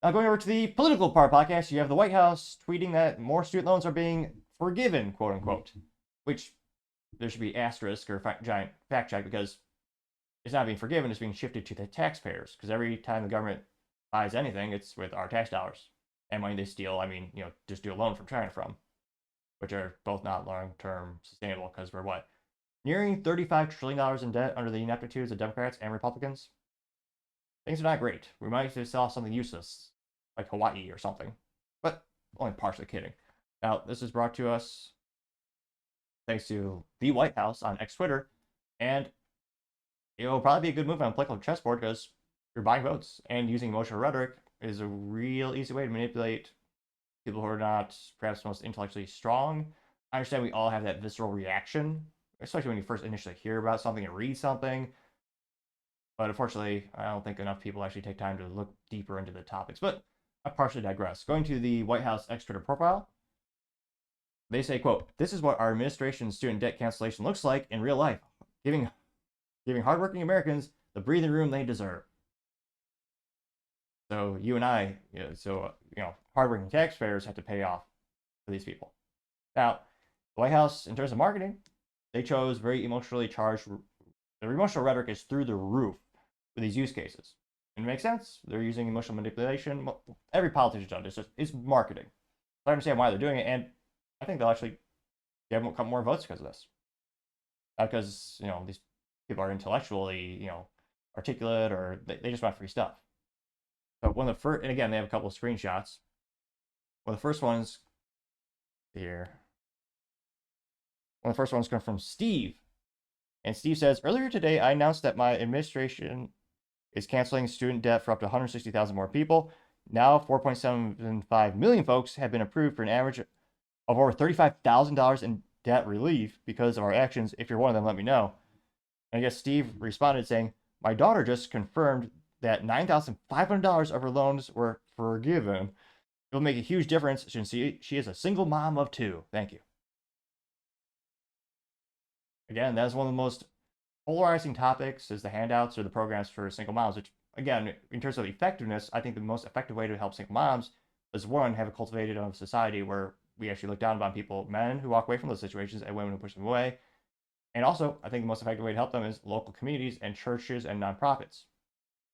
Now, going over to the political part podcast, you have the White House tweeting that more student loans are being forgiven, quote unquote, which there should be asterisk or giant fact check because it's not being forgiven, it's being shifted to the taxpayers. Because every time the government buys anything, it's with our tax dollars. And money they steal, I mean, just do a loan from China from, which are both not long-term sustainable because we're what? Nearing $35 trillion in debt under the ineptitudes of Democrats and Republicans. Things are not great. We might just sell something useless, like Hawaii or something. But only partially kidding. Now, this is brought to us thanks to the White House on X Twitter, and it will probably be a good move on a political chessboard because you're buying votes, and using emotional rhetoric is a real easy way to manipulate people who are not perhaps most intellectually strong. I understand we all have that visceral reaction, especially when you first initially hear about something and read something. But unfortunately, I don't think enough people actually take time to look deeper into the topics. But I partially digress. Going to the White House X Twitter profile, they say, quote, "This is what our administration's student debt cancellation looks like in real life, giving hardworking Americans the breathing room they deserve." So you and I, hardworking taxpayers have to pay off for these people. Now, the White House, in terms of marketing, they chose very emotionally charged. Their emotional rhetoric is through the roof with these use cases. And it makes sense. They're using emotional manipulation. Every politician's done it. It's marketing. I understand why they're doing it, and I think they'll actually get a couple more votes because of this. Not because these people are intellectually articulate or they just want free stuff. So one of the first, and again, they have a couple of screenshots. One of the first ones here. One of the first ones come from Steve. And Steve says, "Earlier today, I announced that my administration is canceling student debt for up to 160,000 more people. Now, 4.75 million folks have been approved for an average of over $35,000 in debt relief because of our actions. If you're one of them, let me know." And I guess Steve responded saying, "My daughter just confirmed that $9,500 of her loans were forgiven. It will make a huge difference since she is a single mom of two. Thank you." Again, that's one of the most polarizing topics is the handouts or the programs for single moms, which, again, in terms of effectiveness, I think the most effective way to help single moms is, one, have a cultivated society where we actually look down upon people, men who walk away from those situations and women who push them away. And also, I think the most effective way to help them is local communities and churches and nonprofits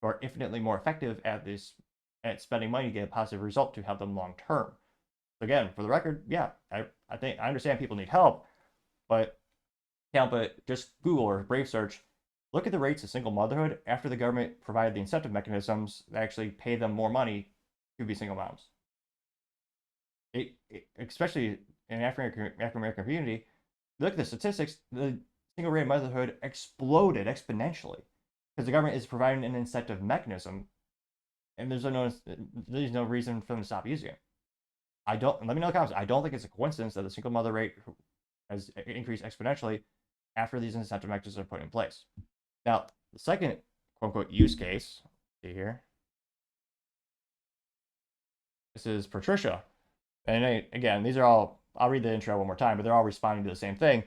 who are infinitely more effective at spending money to get a positive result to help them long term. So again, for the record, yeah, I understand people need help, but just Google or Brave search, look at the rates of single motherhood after the government provided the incentive mechanisms that actually pay them more money to be single moms. Especially in African American community, look at the statistics, the single rate of motherhood exploded exponentially because the government is providing an incentive mechanism, and there's no reason for them to stop using it. Let me know in the comments. I don't think it's a coincidence that the single mother rate has increased exponentially after these incentive mechanisms are put in place. Now, the second quote-unquote use case, see here, this is Patricia. And again, these are all, I'll read the intro one more time, but they're all responding to the same thing.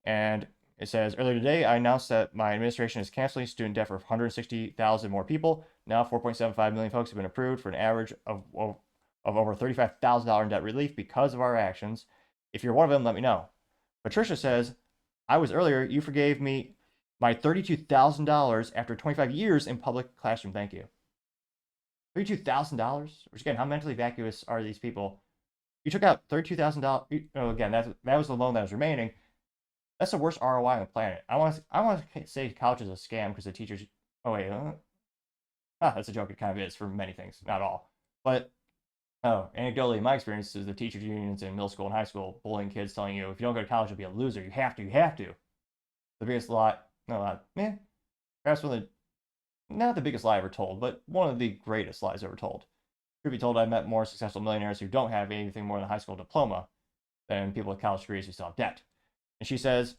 And it says, "Earlier today, I announced that my administration is canceling student debt for 160,000 more people. Now, 4.75 million folks have been approved for an average of over $35,000 in debt relief because of our actions. If you're one of them, let me know." Patricia says, "You forgave me my $32,000 after 25 years in public classroom. Thank you." $32,000, which again, how mentally vacuous are these people? You took out $32,000. Again, that was the loan that was remaining. That's the worst ROI on the planet. I want to say college is a scam because the teachers. Oh wait, that's a joke. It kind of is for many things, not all. But anecdotally, in my experience, is the teachers unions in middle school and high school bullying kids, telling you if you don't go to college, you'll be a loser. You have to. The biggest lie. No, perhaps not the biggest lie ever told, but one of the greatest lies ever told. Truth be told, I've met more successful millionaires who don't have anything more than a high school diploma than people with college degrees who still have debt. And she says,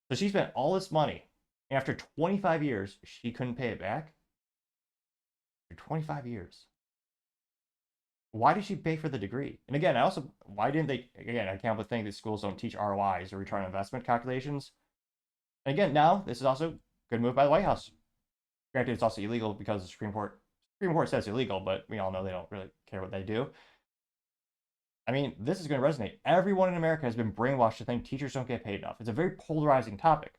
so she spent all this money, and after 25 years, she couldn't pay it back? After 25 years. Why did she pay for the degree? And again, why didn't they, again, I can't but think that schools don't teach ROIs or return on investment calculations. And again, now, this is also a good move by the White House. Granted, it's also illegal because the Supreme Court Supreme Court says illegal, but we all know they don't really care what they do. I mean, this is going to resonate. Everyone in America has been brainwashed to think teachers don't get paid enough. It's a very polarizing topic.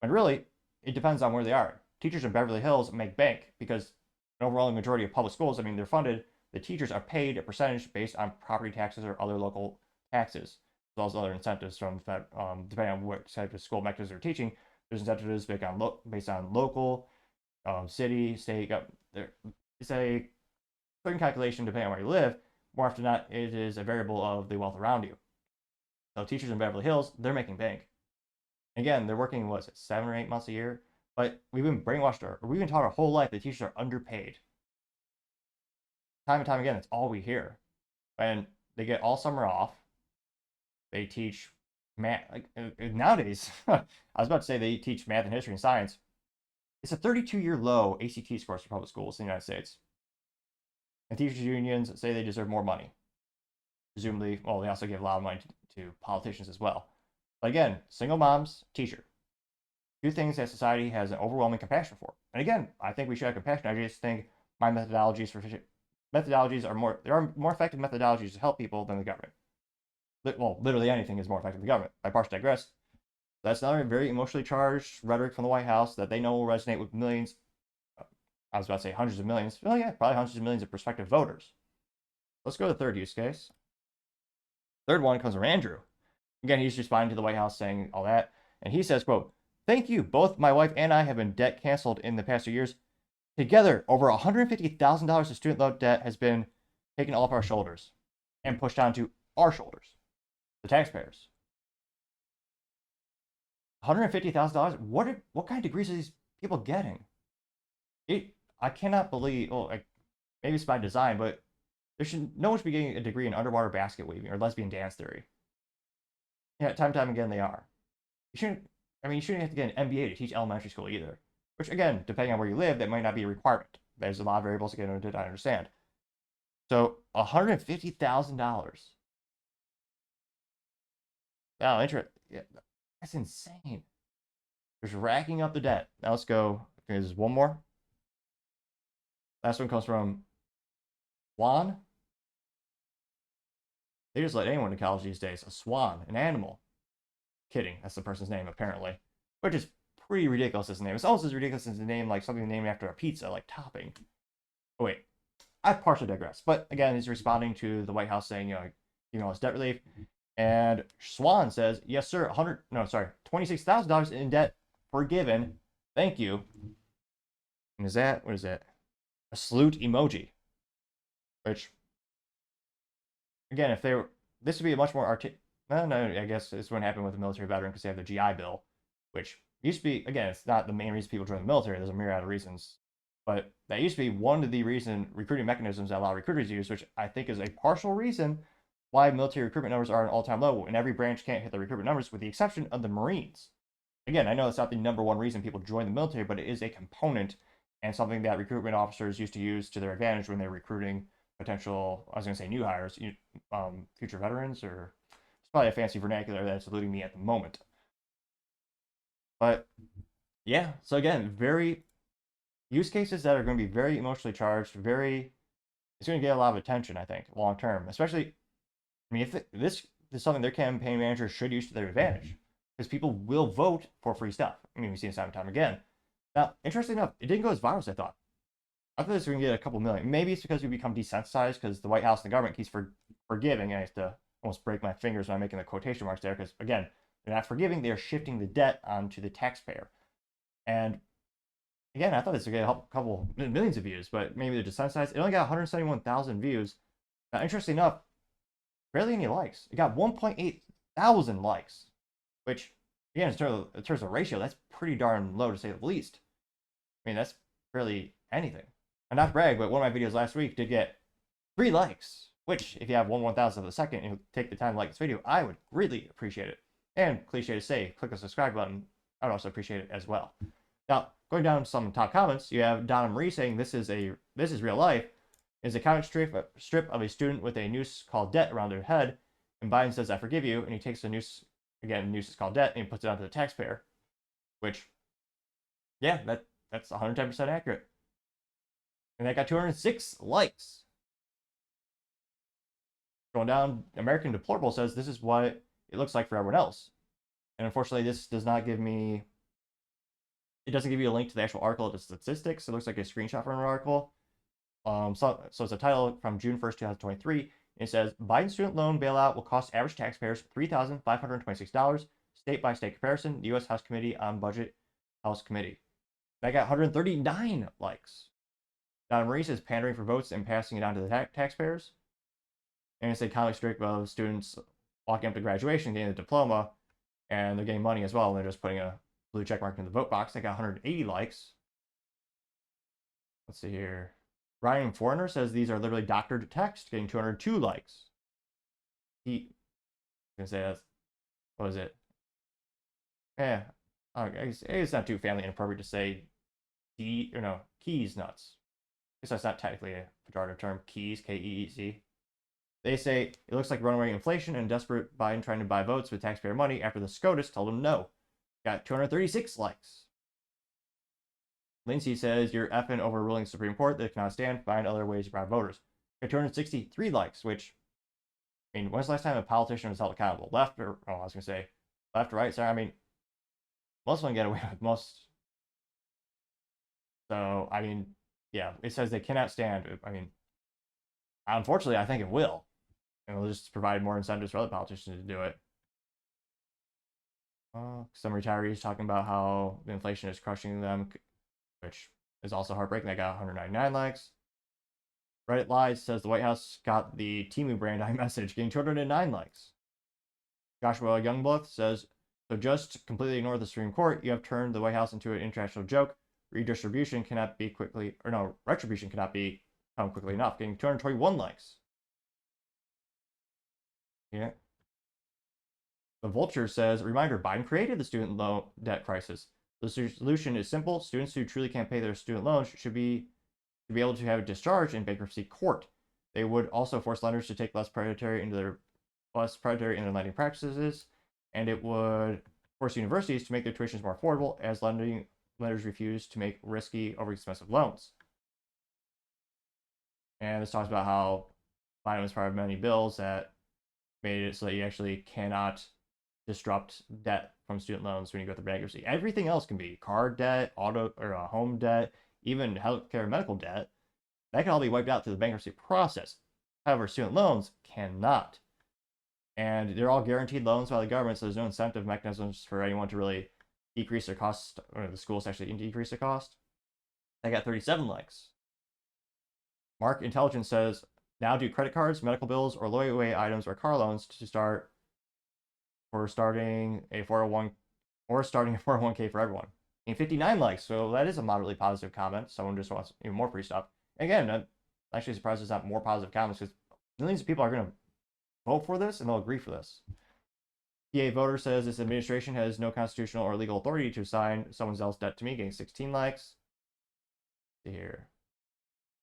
And really, it depends on where they are. Teachers in Beverly Hills make bank because an overwhelming majority of public schools, I mean, they're funded. The teachers are paid a percentage based on property taxes or other local taxes, as well as other incentives from depending on what type of school mechanisms they're teaching. There's incentives based on local, city, state. It's a certain calculation depending on where you live. More often than not, it is a variable of the wealth around you. So teachers in Beverly Hills, they're making bank. Again, they're working, 7 or 8 months a year? But we've been brainwashed, or we've been taught our whole life that teachers are underpaid. Time and time again, that's all we hear. And they get all summer off. They teach math. Nowadays, I was about to say they teach math and history and science. It's a 32-year low ACT scores for public schools in the United States. And teachers' unions say they deserve more money. Presumably, well, they also give a lot of money to politicians as well. But again, single moms, teacher. Two things that society has an overwhelming compassion for. And again, I think we should have compassion. I just think my methodologies are more effective methodologies to help people than the government. Well, literally anything is more effective than the government. I partially digress. That's another very emotionally charged rhetoric from the White House that they know will resonate with millions. I was about to say hundreds of millions. Well, yeah, probably hundreds of millions of prospective voters. Let's go to the third use case. Third one comes from Andrew. Again, he's responding to the White House saying all that. And he says, quote, "Thank you. Both my wife and I have been debt canceled in the past 2 years. Together, over $150,000 of student loan debt has been taken off our shoulders and pushed onto our shoulders, the taxpayers. $150,000? What kind of degrees are these people getting? I cannot believe. Well, maybe it's by design, but no one should be getting a degree in underwater basket weaving or lesbian dance theory. Yeah, time and time again they are. You shouldn't have to get an MBA to teach elementary school either. Which again, depending on where you live, that might not be a requirement. There's a lot of variables again that I understand. So $150,000. Wow, yeah, that's insane. Just racking up the debt. Now let's go. There's one more. Last one comes from Swan. They just let anyone to college these days. A swan, an animal. Kidding, that's the person's name apparently, which is pretty ridiculous as a name. It's almost as ridiculous as a name like something named after a pizza, like topping. Oh wait, I partially digress. But again, he's responding to the White House saying, it's debt relief. And Swan says, "Yes, sir. $26,000 in debt forgiven. Thank you." And what is that? A salute emoji. Which, again, this would be a much more no, I guess this wouldn't happen with a military veteran because they have the GI Bill, which used to be, again, it's not the main reason people join the military. There's a myriad of reasons. But that used to be one of the recruiting mechanisms that a lot of recruiters use, which I think is a partial reason why military recruitment numbers are at an all-time low, and every branch can't hit the recruitment numbers with the exception of the Marines. Again, I know it's not the number one reason people join the military, but it is a component and something that recruitment officers used to use to their advantage when they're recruiting potential, I was going to say new hires, future veterans, or it's probably a fancy vernacular that's eluding me at the moment. But yeah, so again, very use cases that are going to be very emotionally charged, it's going to get a lot of attention, I think, long term. Especially, if this is something their campaign managers should use to their advantage, because people will vote for free stuff. We've seen it time and time again. Now, interestingly enough, it didn't go as viral as I thought. I thought this was going to get a couple million. Maybe it's because we become desensitized because the White House and the government keeps forgiving, and I have to almost break my fingers when I'm making the quotation marks there, because again, they're not forgiving, they are shifting the debt onto the taxpayer. And again, I thought this would get a couple millions of views, but maybe they're desensitized. It only got 171,000 views. Now, interestingly enough, barely any likes. It got 1.8 thousand likes, which, again, in terms of ratio, that's pretty darn low to say the least. That's barely anything. And not to brag, but one of my videos last week did get 3 likes, which, if you have 1/1000th of a second and you take the time to like this video, I would really appreciate it. And cliche to say, click the subscribe button. I would also appreciate it as well. Now, going down some top comments, you have Donna Marie saying this is real life. Is a comic strip of a student with a noose called debt around their head, and Biden says, "I forgive you," and he takes the noose, again, noose is called debt, and he puts it onto the taxpayer. Which, yeah, that's 110% accurate. And that got 206 likes. Going down, American Deplorable says this is what it looks like for everyone else. And unfortunately, this does not give me. It doesn't give you a link to the actual article, the statistics. It looks like a screenshot from an article. So it's a title from June 1st, 2023. It says Biden student loan bailout will cost average taxpayers $3,526. State by state comparison. The U.S. House Committee on Budget House Committee. That got 139 likes. Donna Marie says pandering for votes and passing it on to the taxpayers. And it's a comic strip of students walking up to graduation, getting a diploma, and they're getting money as well. And they're just putting a blue check mark in the vote box. They got 180 likes. Let's see here. Ryan Foreigner says these are literally doctored text, getting 202 likes. I'm gonna say that's, what is it? Yeah, it's not too family inappropriate to say keys nuts. I guess that's not technically a pejorative term. Keys, K-E-E-Z. They say it looks like runaway inflation and desperate Biden trying to buy votes with taxpayer money after the SCOTUS told him no. Got 236 likes. Lindsay says you're effing overruling the Supreme Court that cannot stand. Find other ways to bribe voters. Got 263 likes, which, I mean, when's the last time a politician was held accountable? Left or, I was going to say, left or right? Sorry, I mean, most of them get away with most. So, I mean, yeah, it says they cannot stand. I mean, unfortunately, I think it will. And it'll just provide more incentives for other politicians to do it. Some retirees talking about how the inflation is crushing them, which is also heartbreaking. They got 199 likes. Reddit Lies says the White House got the Temu brand iMessage, getting 209 likes. Joshua Youngblood says, so just completely ignore the Supreme Court. You have turned the White House into an international joke. Retribution cannot be come quickly enough, getting 221 likes. Yeah. The Vulture says, reminder, Biden created the student loan debt crisis. The solution is simple. Students who truly can't pay their student loans should be able to have it discharged in bankruptcy court. They would also force lenders to take less predatory in their lending practices, and it would force universities to make their tuitions more affordable as lenders refuse to make risky, overexpensive loans. And this talks about how Biden was part of many bills that made it so that you actually cannot disrupt debt from student loans when you go through bankruptcy. Everything else can be car debt, auto or home debt, even healthcare, medical debt. That can all be wiped out through the bankruptcy process. However, student loans cannot. And they're all guaranteed loans by the government, so there's no incentive mechanisms for anyone to really decrease their cost, or the schools actually decrease the cost. They got 37 likes. Mark Intelligence says, now do credit cards, medical bills, or layaway items or car loans to start for starting a 401k for everyone. And 59 likes, so that is a moderately positive comment. Someone just wants even more free stuff. And again, I'm actually surprised there's not more positive comments because millions of people are going to vote for this and they'll agree for this. PA voter says this administration has no constitutional or legal authority to assign someone else's debt to me, getting 16 likes. Let's see here.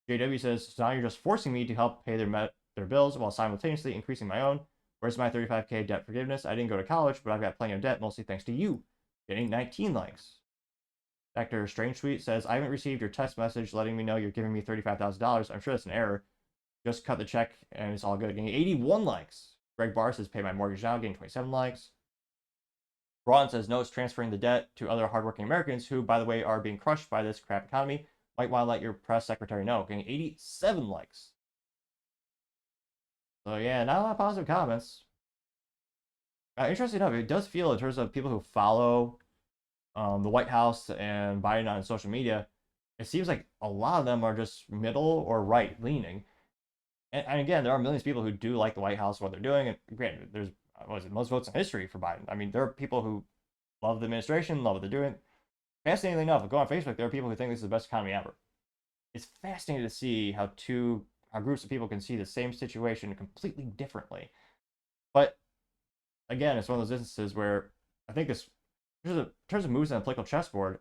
JW says, so now you're just forcing me to help pay their bills while simultaneously increasing my own. Where's my 35K debt forgiveness? I didn't go to college, but I've got plenty of debt, mostly thanks to you. Getting 19 likes. Dr. Strange Sweet says, I haven't received your text message letting me know you're giving me $35,000. I'm sure that's an error. Just cut the check and it's all good. Getting 81 likes. Greg Barr says, pay my mortgage now, getting 27 likes. Braun says, no, it's transferring the debt to other hardworking Americans who, by the way, are being crushed by this crap economy. Might want to let your press secretary know. Getting 87 likes. So yeah, not a lot of positive comments. Interesting enough, it does feel in terms of people who follow the White House and Biden on social media, it seems like a lot of them are just middle or right leaning. And again, there are millions of people who do like the White House, what they're doing. And granted, there's most votes in history for Biden. I mean, there are people who love the administration, love what they're doing. Fascinatingly enough, go on Facebook, there are people who think this is the best economy ever. It's fascinating to see how groups of people can see the same situation completely differently. But again, it's one of those instances where I think this, in terms of moves on the political chessboard,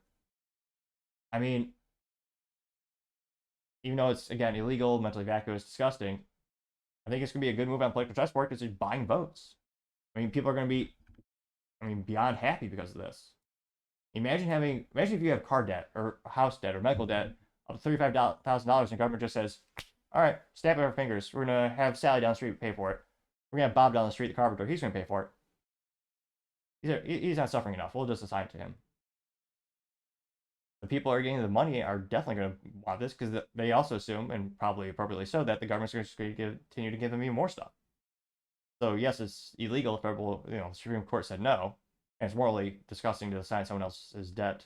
I mean, even though it's, again, illegal, mentally vacuous, disgusting, I think it's going to be a good move on political chessboard because it's buying votes. I mean, people are going to be, beyond happy because of this. Imagine if you have car debt or house debt or medical debt of $35,000, and the government just says, all right, snap our fingers. We're going to have Sally down the street pay for it. We're going to have Bob down the street, the carpenter. He's going to pay for it. He's not suffering enough. We'll just assign it to him. The people who are getting the money are definitely going to want this because they also assume, and probably appropriately so, that the government's going to continue to give them even more stuff. So yes, it's illegal if the Supreme Court said no, and it's morally disgusting to assign someone else's debt,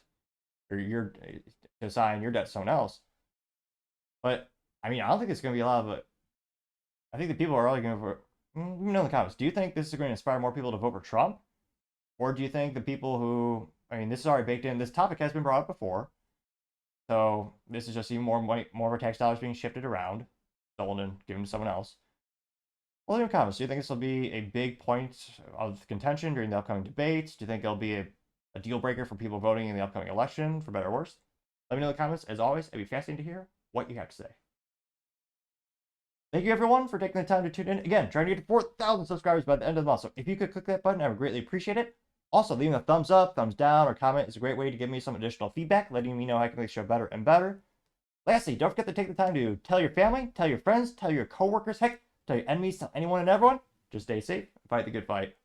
or to assign your debt to someone else. But I mean, I don't think it's going to be a lot of it. I think the people are really going to vote. Let me know in the comments. Do you think this is going to inspire more people to vote for Trump, or do you think the people who, I mean, this is already baked in. This topic has been brought up before, so this is just even more of our tax dollars being shifted around, stolen and given to someone else. Well, leave in the comments. Do you think this will be a big point of contention during the upcoming debates? Do you think it'll be a deal breaker for people voting in the upcoming election, for better or worse? Let me know in the comments. As always, it'd be fascinating to hear what you have to say. Thank you, everyone, for taking the time to tune in. Again, trying to get to 4,000 subscribers by the end of the month. So if you could click that button, I would greatly appreciate it. Also, leaving a thumbs up, thumbs down, or comment is a great way to give me some additional feedback, letting me know how I can make the show better and better. Lastly, don't forget to take the time to tell your family, tell your friends, tell your coworkers, heck, tell your enemies, tell anyone and everyone. Just stay safe and fight the good fight.